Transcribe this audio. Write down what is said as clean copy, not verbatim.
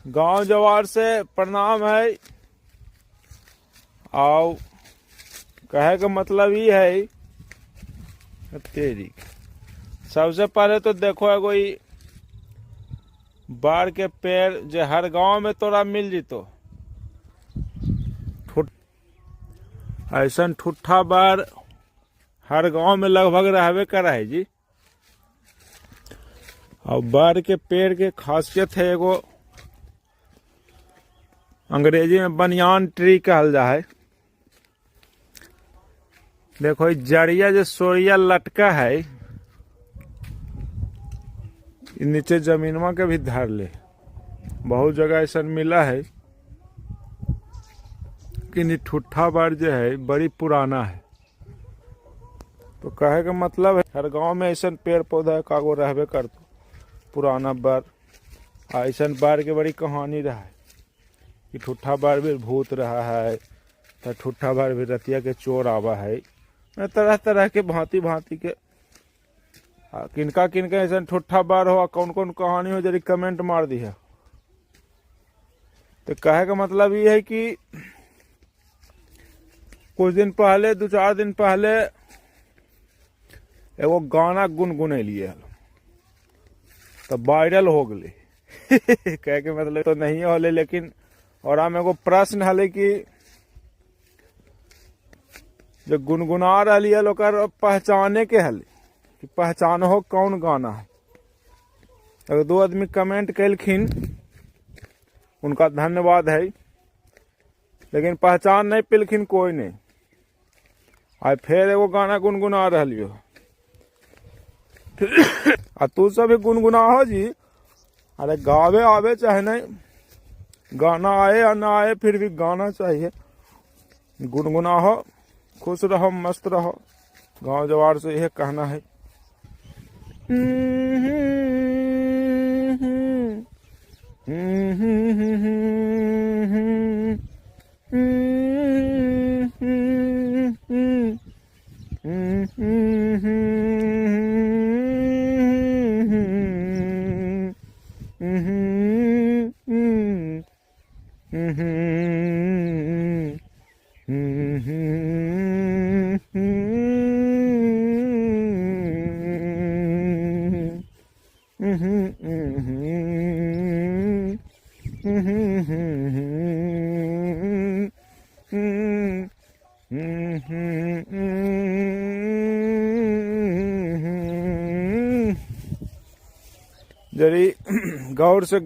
गांव जवार से प्रणाम है। आओ कहे का मतलब ये है तेरी सबसे पहले तो देखो है कोई बाढ़ के पेड़ जो हर गांव में तोरा मिल जितो। ऐसा ठुट्ठा बाढ़ हर गांव में लगभग रहबे करा है जी। और बाढ़ के पेड़ के खासियत है एगो अंग्रेजी में बनियान ट्री कहल जा है। देखो जड़िया जो सोरिया लटका है नीचे जमीनवा के भी धर ले। बहुत जगह ऐसा मिला है कि ठुट्ठा बाढ़ जो है बड़ी पुराना है। तो कहे का मतलब है हर गांव में ऐसा पेड़ पौधा कागो रहबे करतो। पुराना बाढ़ ऐसा बाढ़ के बड़ी कहानी रहा है कि ठुट्ठा बाढ़ भी भूत रहा है, तो ठुट्ठा बाढ़ भी रतिया के चोर आवा है। तरह तरह के भांति भांति के किनका किनका ऐसा ठुट्ठा बाढ़ हो कौन कौन कहानी हो जरी कमेंट मार दी है। तो कहे का मतलब ये है कि कुछ दिन पहले 2-4 दिन पहले एगो गाना गुनगुने लिए तो वायरल हो गए। कहे के मतलब तो नहीं होले, लेकिन और हम एगो प्रश्न हले कि जो गुनगुना रही है ओकर पहचाने के हले कि पहचान हो कौन गाना है। अगर 2 आदमी कमेंट कैलखिन उनका धन्यवाद है, लेकिन पहचान नहीं पिलखिन कोई नहीं। आ फिर एगो गाना गुनगुना रही हो आ तू सब भी गुनगुना हो जी। अरे गावे आवे चाहे नहीं, गाना आए या ना आए फिर भी गाना चाहिए। गुनगुना हो, खुश रहो, मस्त रहो। गांव जवार से यह कहना है। जरी गौर से